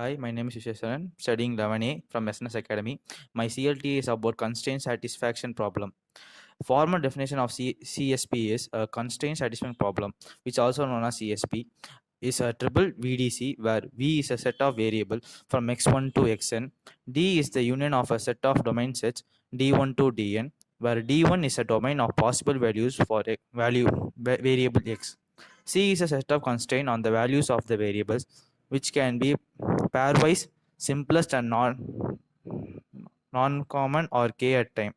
Hi, my name is Visheswaran, studying 11A from SNS Academy. My CLT is about constraint satisfaction problem. Formal definition of CSP is a constraint satisfaction problem, which also known as CSP, is a triple VDC where V is a set of variable from x1 to xn, D is the union of a set of domain sets d1 to dn, where d1 is a domain of possible values for a variable x. C is a set of constraint on the values of the variables, which can be pairwise, simplest and non-common or k at time.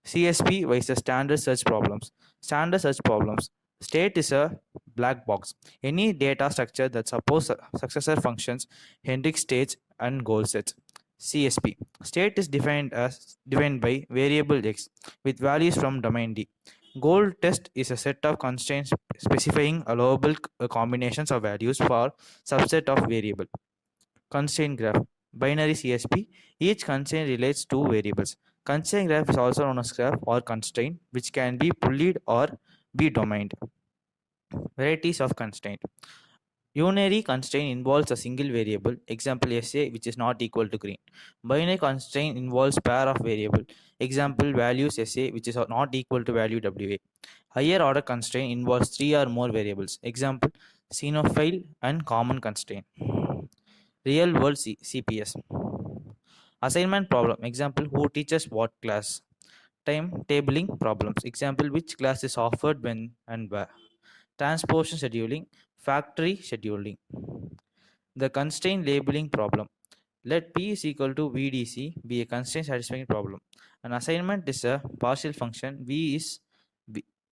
CSP versus standard search problems. Standard search problems. State is a black box. Any data structure that supports successor functions, Hendrix states and goal sets. CSP. State is defined by variable x with values from domain D. Goal test is a set of constraints specifying allowable combinations of values for subset of variable. Constraint graph. Binary CSP. Each constraint relates to variables. Constraint graph is also known as graph or constraint, which can be bullied or be domained. Varieties of constraint. Unary constraint involves a single variable, example SA, which is not equal to green. Binary constraint involves pair of variable, example values SA, which is not equal to value WA. Higher order constraint involves three or more variables, example xenophile and common constraint. Real world CPS. Assignment problem, example who teaches what class. Time tabling problems, example which class is offered when and where. Transportation scheduling, factory scheduling. The constraint labeling problem. Let P is equal to VDC be a constraint satisfying problem. An assignment is a partial function.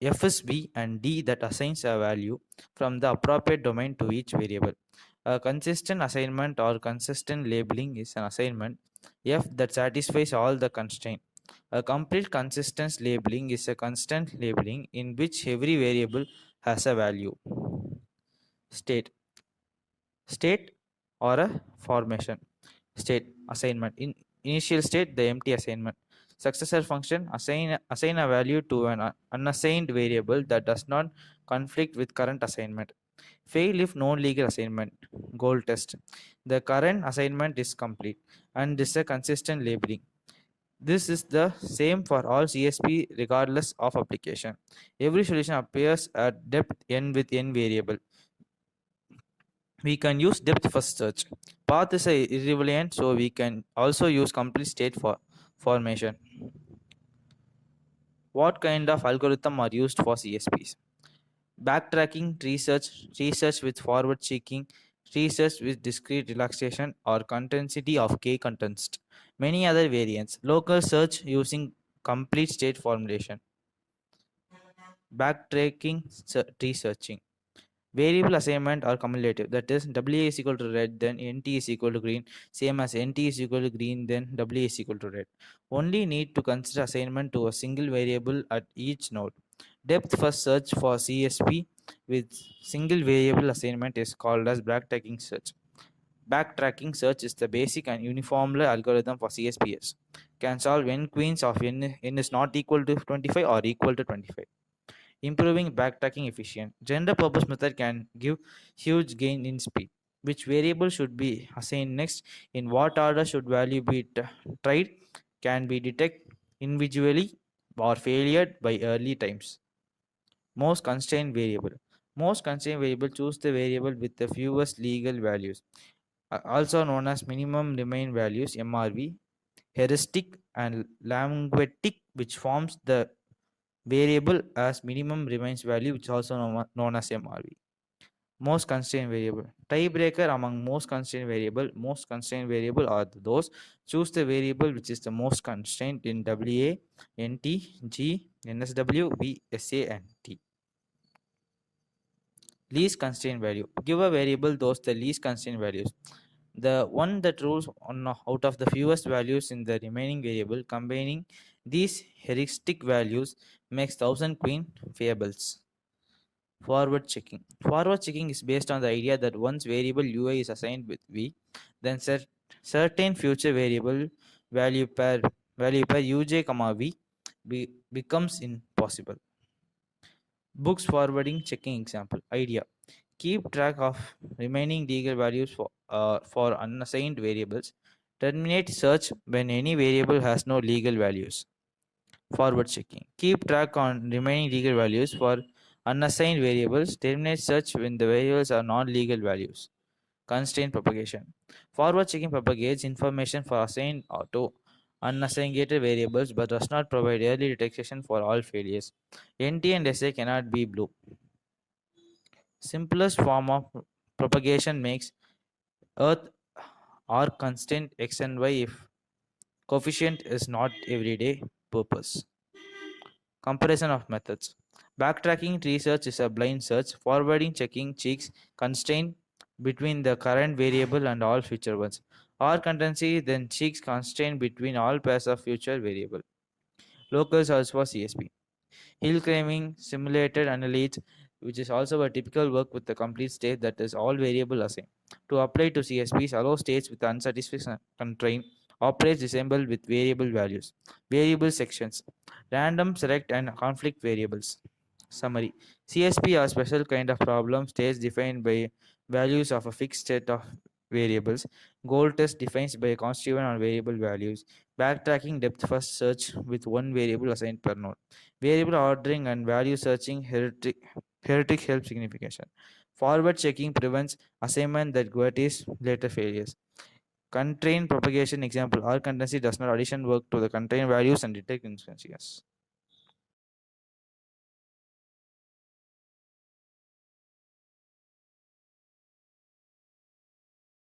F is V and D that assigns a value from the appropriate domain to each variable. A consistent assignment or consistent labeling is an assignment F that satisfies all the constraints. A complete consistent labeling is a constant labeling in which every variable has a value. State. State or a formation. State assignment. In initial state, the empty assignment. Successor function assign a value to an unassigned variable that does not conflict with current assignment. Fail if no legal assignment. Goal test. The current assignment is complete and is a consistent labeling. This is the same for all CSP regardless of application. Every solution appears at depth n with n variable. We can use depth first search. Path is irrelevant, so we can also use complete state for formation. What kind of algorithm are used for CSPs? Backtracking, research with forward checking, research with discrete relaxation or consistency of k context. Many other variants. Local search using complete state formulation. Backtracking, researching. Variable assignment or cumulative, that is WA is equal to red, then NT is equal to green, same as NT is equal to green, then WA is equal to red. Only need to consider assignment to a single variable at each node. Depth first search for CSP with single variable assignment is called as backtracking search. Backtracking search is the basic and uniform algorithm for CSPs. Can solve n queens of n is not equal to 25 or equal to 25. Improving backtracking efficient. General purpose method can give huge gain in speed. Which variable should be assigned next? In what order should value be tried? Can be detected individually or failure by early times. Most constraint variable. Most constraint variable choose the variable with the fewest legal values, also known as minimum domain values (MRV), heuristic and languetic, which forms the variable as minimum remains value, which is also known as MRV. Most constraint variable. Tiebreaker among most constraint variable are those. Choose the variable which is the most constraint in WA, NT, G, NSW, V, SA, and T. Least constraint value. Give a variable those the least constraint values. The one that rules on out of the fewest values in the remaining variable. Combining these heuristic values makes 1000 queen fables. Forward checking. Forward checking is based on the idea that once variable UI is assigned with V, then certain future variable value per uj comma v becomes impossible. Books forwarding checking example. Idea. Keep track of remaining legal values for unassigned variables. Terminate search when any variable has no legal values. Forward checking. Keep track on remaining legal values for unassigned variables. Terminate search when the variables are non-legal values. Constraint propagation. Forward checking propagates information for assigned to unassigned variables but does not provide early detection for all failures. NT and SA cannot be blue. Simplest form of propagation makes Earth or constant x and y if coefficient is not everyday purpose. Comparison of methods. Backtracking tree search is a blind search. Forwarding checking checks constraint between the current variable and all future ones. Or constancy then checks constraint between all pairs of future variable. Local search for CSP. Hill climbing simulated analytes, which is also a typical work with the complete state that is all variable assigned. To apply to CSPs, allow states with unsatisfied constraint operates assembled with variable values. Variable sections. Random select and conflict variables. Summary. CSP are special kind of problem states defined by values of a fixed set of variables. Goal test defines by a constituent on variable values. Backtracking depth first search with one variable assigned per node. Variable ordering and value searching heretic help signification. Forward checking prevents assignment that guarantees later failures. Constraint propagation example. Our constancy does not addition work to the constraint values and detect instances.